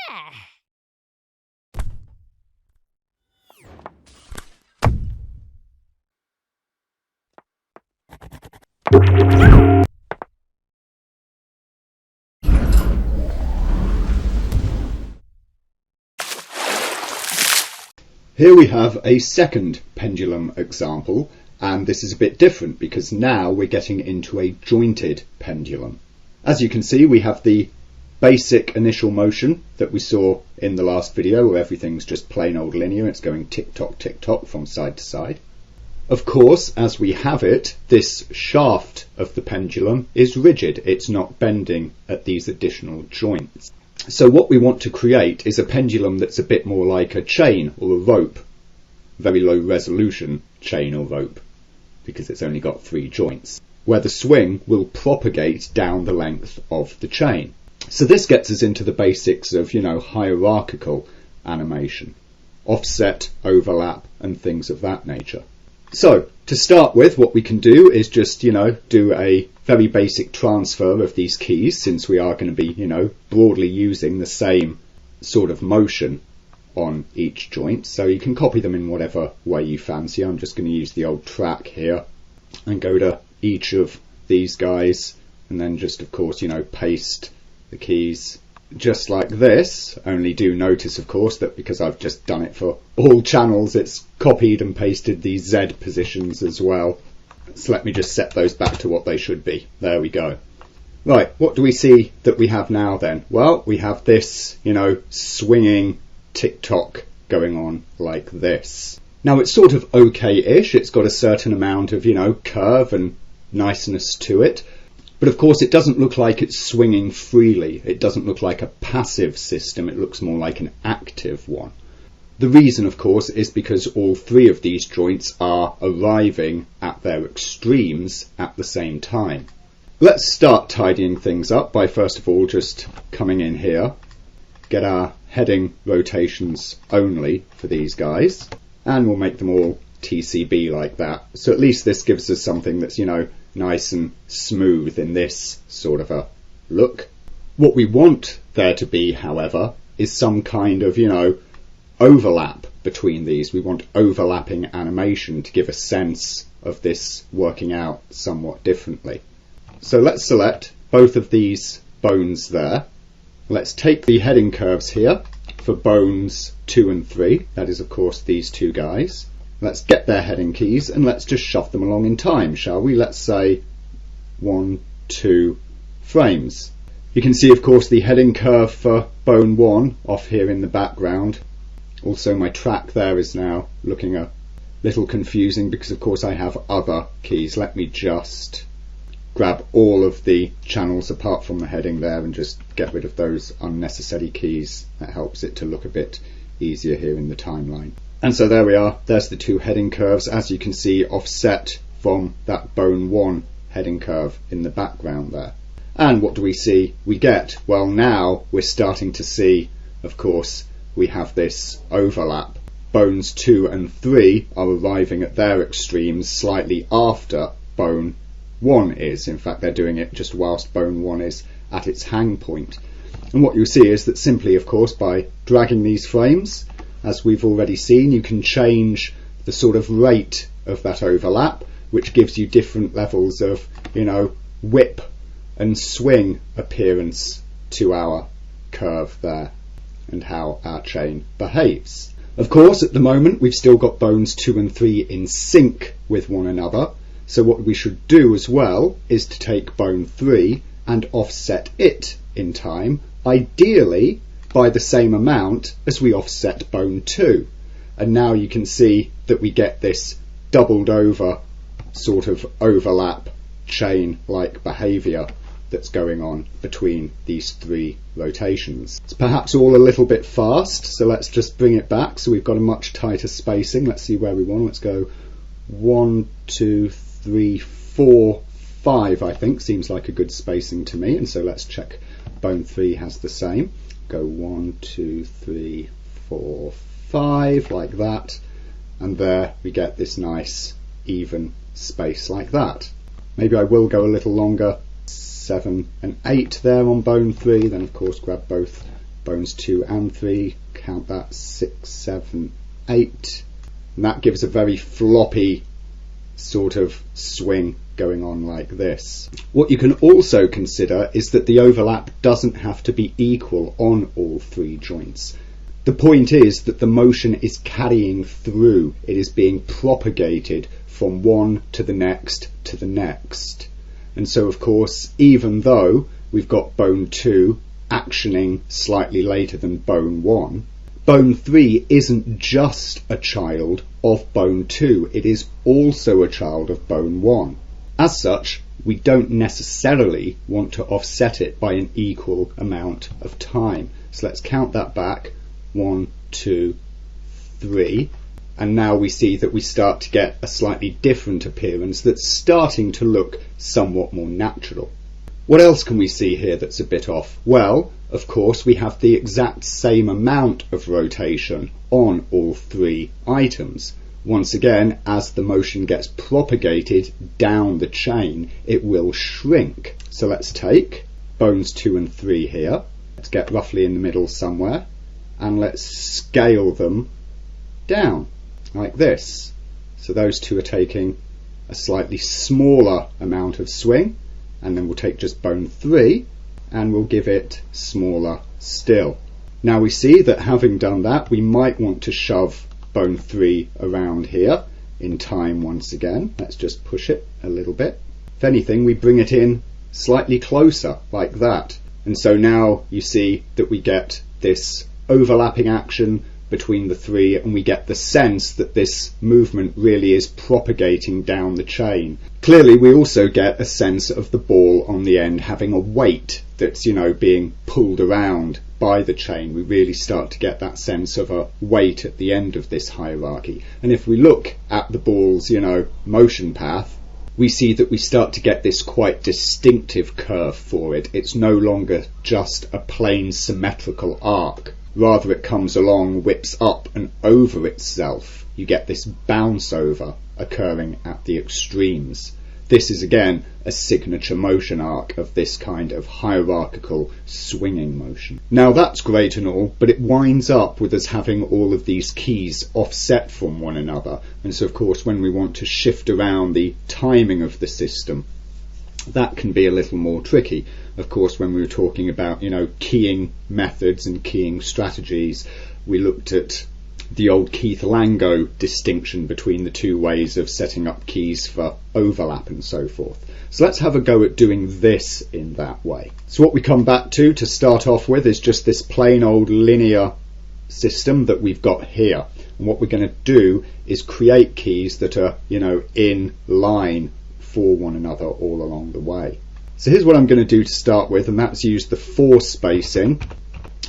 Here we have a second pendulum example, and this is a bit different because now we're getting into a jointed pendulum. As you can see, we have the basic initial motion that we saw in the last video where everything's just plain old linear, it's going tick-tock from side to side. Of course, as we have it, this shaft of the pendulum is rigid, it's not bending at these additional joints. So what we want to create is a pendulum that's a bit more like a chain or a rope, very low resolution chain or rope, because it's only got 3 joints, where the swing will propagate down the length of the chain. So this gets us into the basics of, hierarchical animation, offset, overlap, and things of that nature. So to start with, what we can do is just, do a very basic transfer of these keys, since we are going to be, broadly using the same sort of motion on each joint. So you can copy them in whatever way you fancy. I'm just going to use the old track here and go to each of these guys and then just, of course, paste the keys just like this. Only do notice, of course, that because I've just done it for all channels, it's copied and pasted these Z positions as well. So let me just set those back to what they should be. There we go. Right, what do we see that we have now then? Well, we have this, swinging tick-tock going on like this. Now it's sort of okay-ish. It's got a certain amount of, curve and niceness to it. But of course it doesn't look like it's swinging freely. It doesn't look like a passive system. It looks more like an active one. The reason, of course, is because all 3 of these joints are arriving at their extremes at the same time. Let's start tidying things up by first of all just coming in here, get our heading rotations only for these guys, and we'll make them all TCB like that. So at least this gives us something that's, nice and smooth in this sort of a look. What we want there to be, however, is some kind of, overlap between these. We want overlapping animation to give a sense of this working out somewhat differently. So let's select both of these bones there. Let's take the heading curves here for bones 2 and 3. That is, of course, these 2 guys. Let's get their heading keys and let's just shove them along in time, shall we? Let's say 1, 2 frames. You can see, of course, the heading curve for bone 1 off here in the background. Also, my track there is now looking a little confusing because, of course, I have other keys. Let me just grab all of the channels apart from the heading there and just get rid of those unnecessary keys. That helps it to look a bit easier here in the timeline. And so there we are. There's the 2 heading curves, as you can see, offset from that bone 1 heading curve in the background there. And what do we see? We get, well, now we're starting to see, of course, we have this overlap. Bones 2 and 3 are arriving at their extremes slightly after bone 1 is. In fact, they're doing it just whilst bone 1 is at its hang point. And what you'll see is that simply, of course, by dragging these frames, as we've already seen, you can change the sort of rate of that overlap, which gives you different levels of, whip and swing appearance to our curve there and how our chain behaves. Of course, at the moment, we've still got bones 2 and 3 in sync with one another. So what we should do as well is to take bone 3 and offset it in time, ideally by the same amount as we offset bone 2. And now you can see that we get this doubled over sort of overlap chain-like behaviour that's going on between these 3 rotations. It's perhaps all a little bit fast, so let's just bring it back so we've got a much tighter spacing. Let's see where we want. Let's go 1, 2, 3, 4, 5, I think seems like a good spacing to me, and so let's check bone 3 has the same. Go 1, 2, 3, 4, 5 like that, and there we get this nice even space like that. Maybe I will go a little longer, 7 and 8 there on bone 3, then of course grab both bones 2 and 3, count that, 6, 7, 8, and that gives a very floppy sort of swing going on like this. What you can also consider is that the overlap doesn't have to be equal on all three joints. The point is that the motion is carrying through, it is being propagated from one to the next to the next. And so of course, even though we've got bone 2 actioning slightly later than bone 1, bone 3 isn't just a child of bone 2, it is also a child of bone 1. As such, we don't necessarily want to offset it by an equal amount of time. So let's count that back. 1, 2, 3. And now we see that we start to get a slightly different appearance that's starting to look somewhat more natural. What else can we see here that's a bit off? Well, of course, we have the exact same amount of rotation on all three items. Once again, as the motion gets propagated down the chain, it will shrink. So let's take bones 2 and 3 here. Let's get roughly in the middle somewhere, and let's scale them down like this. So those two are taking a slightly smaller amount of swing, and then we'll take just bone 3 and we'll give it smaller still. Now we see that having done that, we might want to shove bone 3 around here in time once again. Let's just push it a little bit. If anything, we bring it in slightly closer like that. And so now you see that we get this overlapping action between the three, and we get the sense that this movement really is propagating down the chain. Clearly we also get a sense of the ball on the end having a weight that's, being pulled around by the chain. We really start to get that sense of a weight at the end of this hierarchy. And if we look at the ball's, motion path, we see that we start to get this quite distinctive curve for it. It's no longer just a plain symmetrical arc. Rather, it comes along, whips up and over itself. You get this bounce over occurring at the extremes. This is again a signature motion arc of this kind of hierarchical swinging motion. Now that's great and all, but it winds up with us having all of these keys offset from one another. And so of course when we want to shift around the timing of the system, that can be a little more tricky. Of course, when we were talking about, keying methods and keying strategies, we looked at the old Keith Lango distinction between the two ways of setting up keys for overlap and so forth. So let's have a go at doing this in that way. So what we come back to start off with is just this plain old linear system that we've got here. And what we're going to do is create keys that are, in line for one another all along the way. So here's what I'm going to do to start with, and that's use the 4 spacing,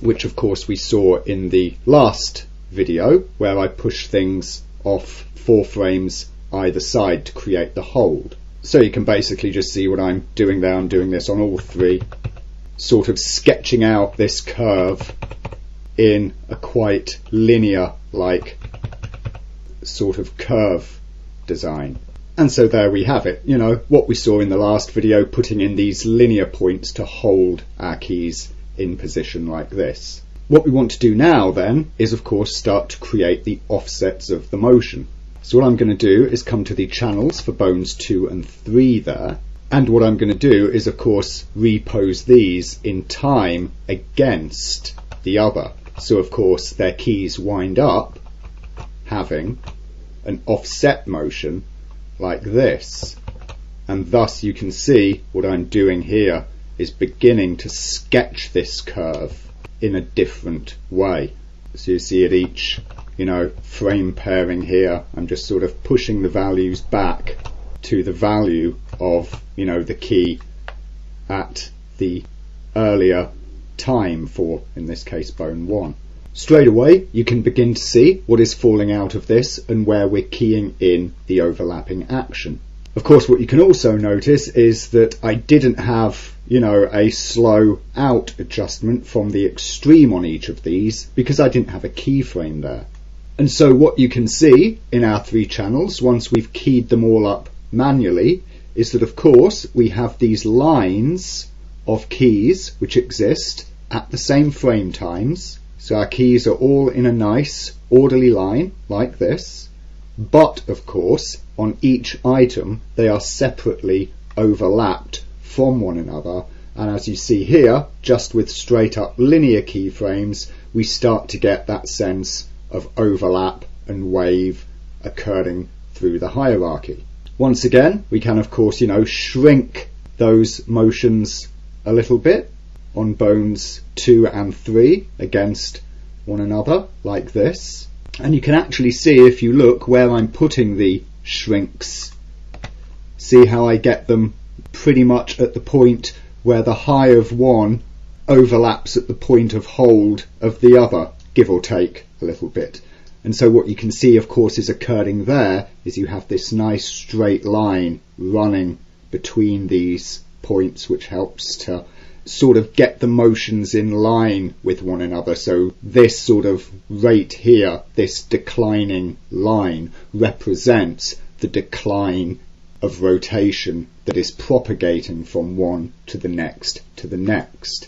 which of course we saw in the last video, where I push things off 4 frames either side to create the hold. So you can basically just see what I'm doing there. I'm doing this on all 3, sort of sketching out this curve in a quite linear like sort of curve design. And so there we have it, what we saw in the last video, putting in these linear points to hold our keys in position like this. What we want to do now then is of course start to create the offsets of the motion. So what I'm going to do is come to the channels for bones 2 and 3 there, and what I'm going to do is of course repose these in time against the other. So of course their keys wind up having an offset motion like this, and thus you can see what I'm doing here is beginning to sketch this curve in a different way. So you see at each frame pairing here, I'm just sort of pushing the values back to the value of the key at the earlier time for, in this case, bone 1. Straight away you can begin to see what is falling out of this and where we're keying in the overlapping action. Of course, what you can also notice is that I didn't have a slow out adjustment from the extreme on each of these because I didn't have a keyframe there. And so what you can see in our 3 channels, once we've keyed them all up manually, is that of course we have these lines of keys which exist at the same frame times. So our keys are all in a nice orderly line like this, but of course on each item they are separately overlapped from one another, and as you see here, just with straight up linear keyframes we start to get that sense of overlap and wave occurring through the hierarchy. Once again, we can of course, shrink those motions a little bit on bones 2 and 3 against one another like this, and you can actually see, if you look where I'm putting the shrinks, see how I get them pretty much at the point where the high of one overlaps at the point of hold of the other, give or take a little bit. And so what you can see of course is occurring there is you have this nice straight line running between these points, which helps to sort of get the motions in line with one another. So this sort of rate here, this declining line, represents the decline of rotation that is propagating from one to the next to the next.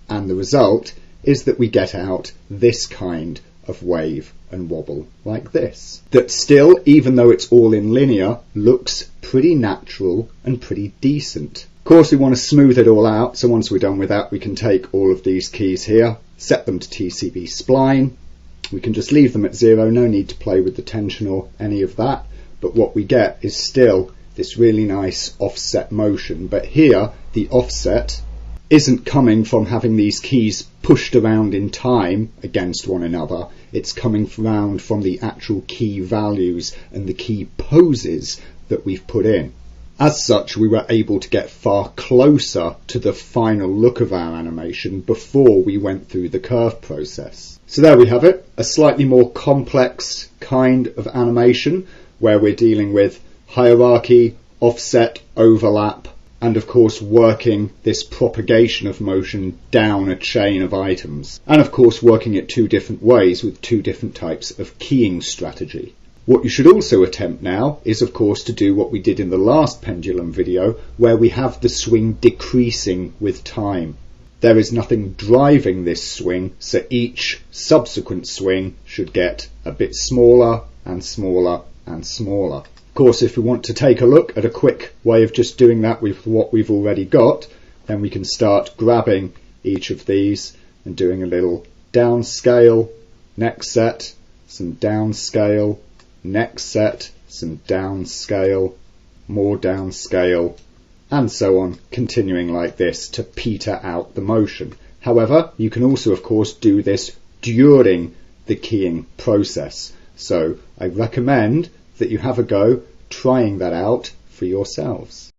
And the result is that we get out this kind of wave and wobble like this. That still, even though it's all in linear, looks pretty natural and pretty decent. Of course we want to smooth it all out, so once we're done with that we can take all of these keys here, set them to TCB spline. We can just leave them at 0, no need to play with the tension or any of that, but what we get is still this really nice offset motion. But here the offset isn't coming from having these keys pushed around in time against one another, it's coming around from the actual key values and the key poses that we've put in. As such, we were able to get far closer to the final look of our animation before we went through the curve process. So there we have it, a slightly more complex kind of animation where we're dealing with hierarchy, offset, overlap, and of course working this propagation of motion down a chain of items. And of course working it two different ways with two different types of keying strategy. What you should also attempt now is of course to do what we did in the last pendulum video, where we have the swing decreasing with time. There is nothing driving this swing, so each subsequent swing should get a bit smaller and smaller and smaller. Of course, if we want to take a look at a quick way of just doing that with what we've already got, then we can start grabbing each of these and doing a little downscale, next set, some downscale, next set, some downscale, more downscale, and so on, continuing like this to peter out the motion. However, you can also of course do this during the keying process, so I recommend that you have a go trying that out for yourselves.